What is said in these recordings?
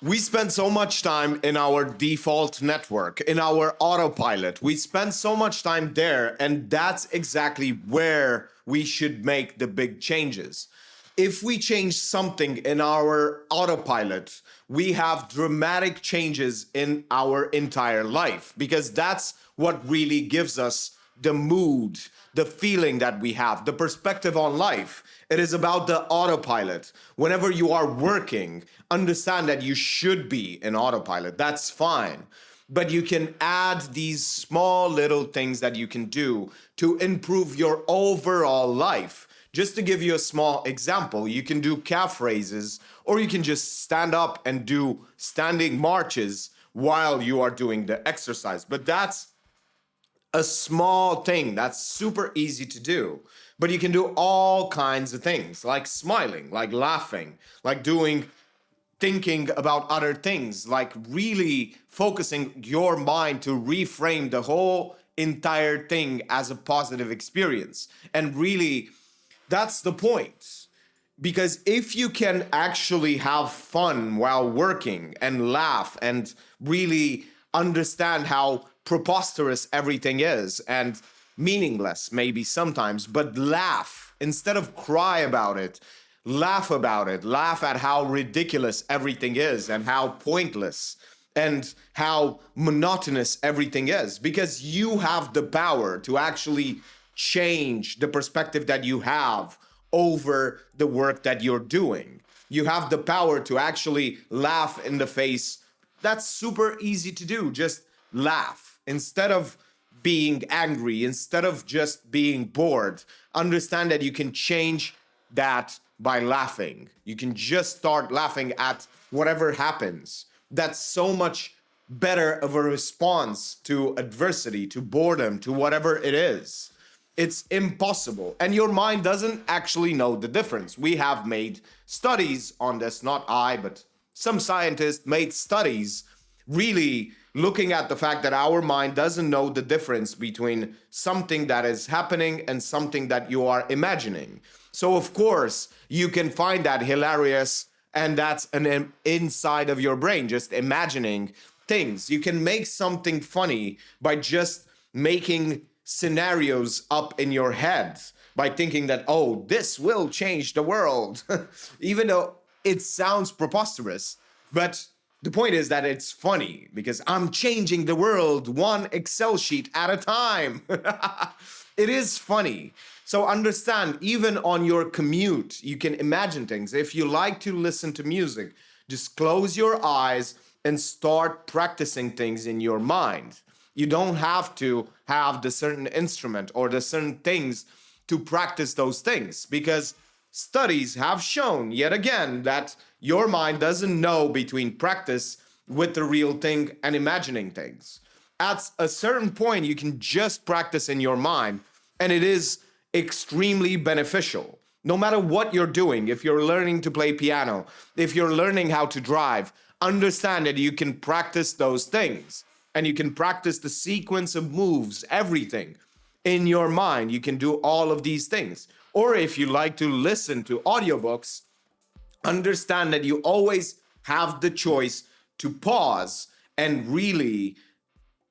We spend so much time in our default network, in our autopilot. We spend so much time there, and that's exactly where we should make the big changes. If we change something in our autopilot, we have dramatic changes in our entire life because that's what really gives us the mood, the feeling that we have, the perspective on life. It is about the autopilot. Whenever you are working, understand that you should be in autopilot. That's fine. But you can add these small little things that you can do to improve your overall life. Just to give you a small example, you can do calf raises, or you can just stand up and do standing marches while you are doing the exercise. But that's a small thing that's super easy to do. But you can do all kinds of things like smiling, like laughing, like doing thinking about other things, like really focusing your mind to reframe the whole entire thing as a positive experience. And really, that's the point. Because if you can actually have fun while working and laugh and really understand how preposterous everything is and meaningless, maybe sometimes, but laugh instead of cry about it, laugh about it, laugh at how ridiculous everything is and how pointless and how monotonous everything is, because you have the power to actually change the perspective that you have over the work that you're doing. You have the power to actually laugh in the face. That's super easy to do. Just laugh instead of being angry, instead of just being bored. Understand that you can change that by laughing. You can just start laughing at whatever happens. That's so much better of a response to adversity, to boredom, to whatever it is. It's impossible. And your mind doesn't actually know the difference. We have made studies on this, not I, but some scientists made studies really looking at the fact that our mind doesn't know the difference between something that is happening and something that you are imagining. So, of course, you can find that hilarious, and that's an inside of your brain, just imagining things. You can make something funny by just making scenarios up in your head, by thinking that, oh, this will change the world, even though it sounds preposterous. But the point is that it's funny because I'm changing the world one Excel sheet at a time. It is funny. So understand, even on your commute, you can imagine things. If you like to listen to music, just close your eyes and start practicing things in your mind. You don't have to have the certain instrument or the certain things to practice those things, because studies have shown yet again that your mind doesn't know between practice with the real thing and imagining things. At a certain point, you can just practice in your mind, and it is extremely beneficial. No matter what you're doing, if you're learning to play piano, if you're learning how to drive, understand that you can practice those things and you can practice the sequence of moves, everything in your mind. You can do all of these things. Or if you like to listen to audiobooks, understand that you always have the choice to pause and really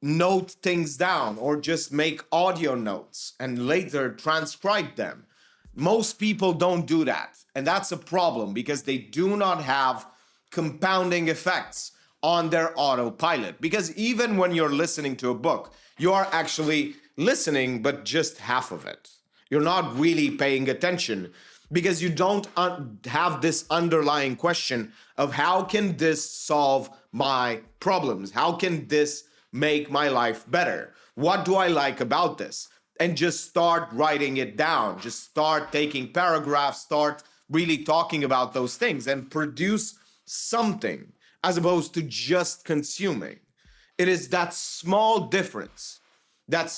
note things down, or just make audio notes and later transcribe them. Most people don't do that. And that's a problem because they do not have compounding effects on their autopilot. Because even when you're listening to a book, you are actually listening, but just half of it. You're not really paying attention because you don't have this underlying question of how can this solve my problems? How can this make my life better? What do I like about this? And just start writing it down. Just start taking paragraphs, start really talking about those things and produce something as opposed to just consuming. It is that small difference that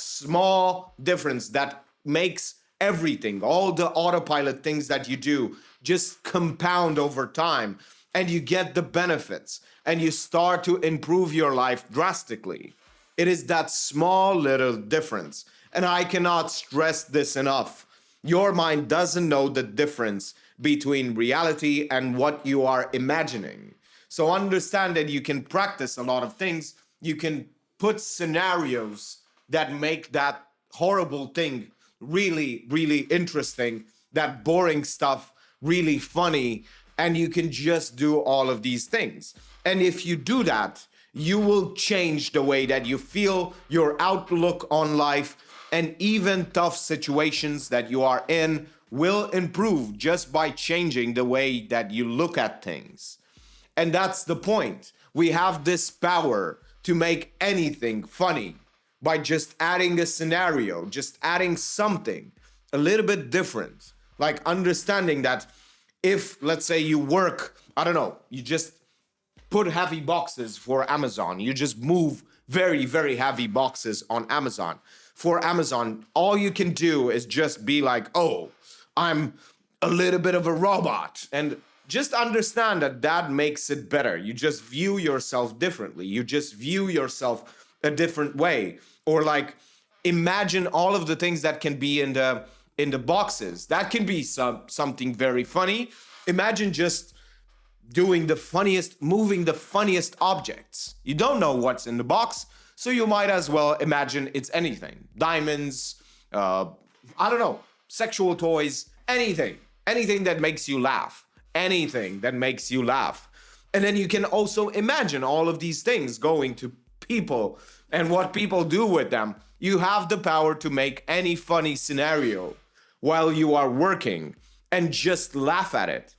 makes everything, all the autopilot things that you do, just compound over time, and you get the benefits and you start to improve your life drastically. It is that small little difference. And I cannot stress this enough. Your mind doesn't know the difference between reality and what you are imagining. So understand that you can practice a lot of things. You can put scenarios that make that horrible thing really, really interesting, that boring stuff really funny, and you can just do all of these things. And if you do that, you will change the way that you feel, your outlook on life, and even tough situations that you are in will improve just by changing the way that you look at things. And that's the point. We have this power to make anything funny by just adding a scenario, just adding something a little bit different. Like understanding that if, let's say, you work, I don't know, you just put heavy boxes for Amazon, you just move very, very heavy boxes on Amazon. For Amazon, all you can do is just be like, oh, I'm a little bit of a robot. And just understand that that makes it better. You just view yourself differently. You just view yourself a different way. Or like, imagine all of the things that can be in the boxes. That can be something very funny. Imagine just moving the funniest objects. You don't know what's in the box, so you might as well imagine it's anything. Diamonds, I don't know, sexual toys, anything that makes you laugh. Anything that makes you laugh. And then you can also imagine all of these things going to people and what people do with them. You have the power to make any funny scenario while you are working and just laugh at it.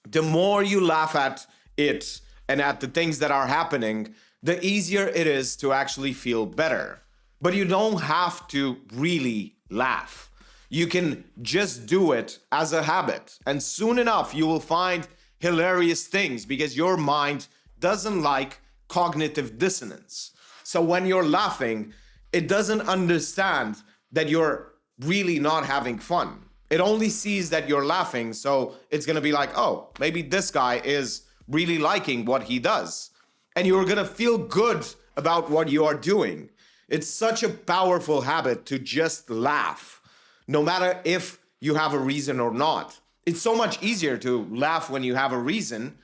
The more you laugh at it and at the things that are happening, the easier it is to actually feel better. But you don't have to really laugh. You can just do it as a habit. And soon enough, you will find hilarious things because your mind doesn't like cognitive dissonance. So when you're laughing, it doesn't understand that you're really not having fun. It only sees that you're laughing. So it's going to be like, oh, maybe this guy is really liking what he does. And you're going to feel good about what you are doing. It's such a powerful habit to just laugh, no matter if you have a reason or not. It's so much easier to laugh when you have a reason,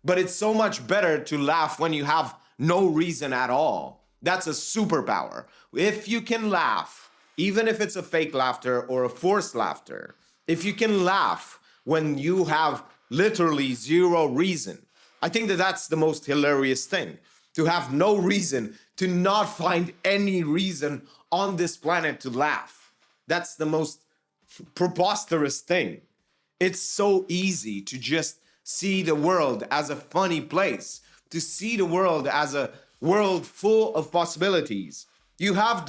but it's so much better to laugh when you have no reason at all. That's a superpower. If you can laugh, even if it's a fake laughter or a forced laughter, if you can laugh when you have literally zero reason, I think that that's the most hilarious thing. To have no reason, to not find any reason on this planet to laugh. That's the most preposterous thing. It's so easy to just see the world as a funny place, to see the world as a world full of possibilities. You have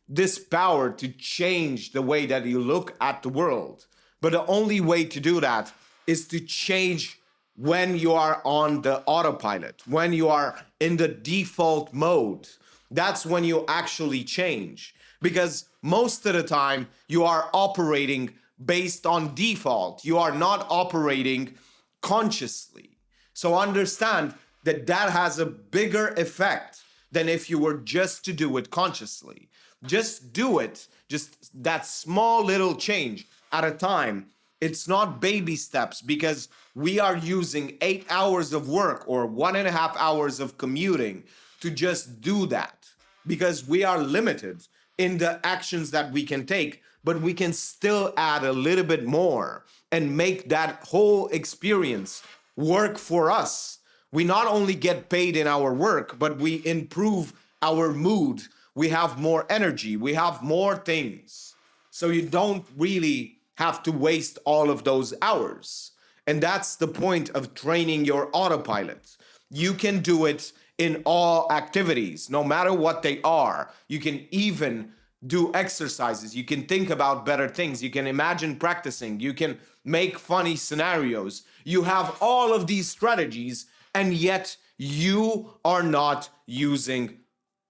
this power to change the way that you look at the world. But the only way to do that is to change when you are on the autopilot, when you are in the default mode. That's when you actually change. Because most of the time you are operating based on default. You are not operating consciously. So understand that that has a bigger effect than if you were just to do it consciously. Just do it, just that small little change at a time. It's not baby steps because we are using 8 hours of work or 1.5 hours of commuting to just do that because we are limited in the actions that we can take, but we can still add a little bit more and make that whole experience work for us. We not only get paid in our work, but we improve our mood. We have more energy. We have more things. So you don't really have to waste all of those hours. And that's the point of training your autopilot. You can do it in all activities, no matter what they are. You can even do exercises. You can think about better things. You can imagine practicing. You can make funny scenarios. You have all of these strategies, and yet you are not using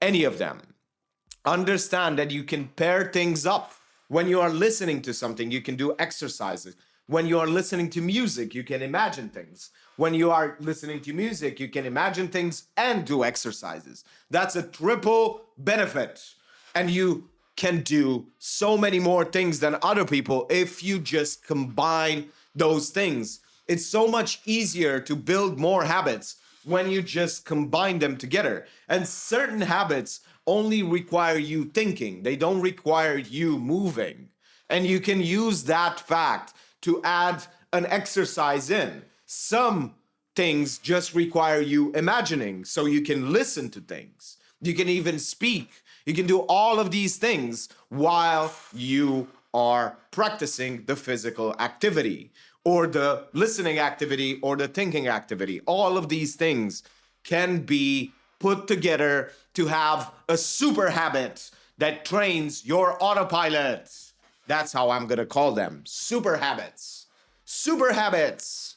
any of them. Understand that you can pair things up. When you are listening to something, you can do exercises. When you are listening to music, you can imagine things. When you are listening to music, you can imagine things and do exercises. That's a triple benefit. And you can do so many more things than other people if you just combine those things. It's so much easier to build more habits when you just combine them together. And certain habits only require you thinking, they don't require you moving. And you can use that fact to add an exercise in. Some things just require you imagining, so you can listen to things. You can even speak. You can do all of these things while you are practicing the physical activity or the listening activity or the thinking activity. All of these things can be put together to have a super habit that trains your autopilot. That's how I'm going to call them. Super habits. Super habits.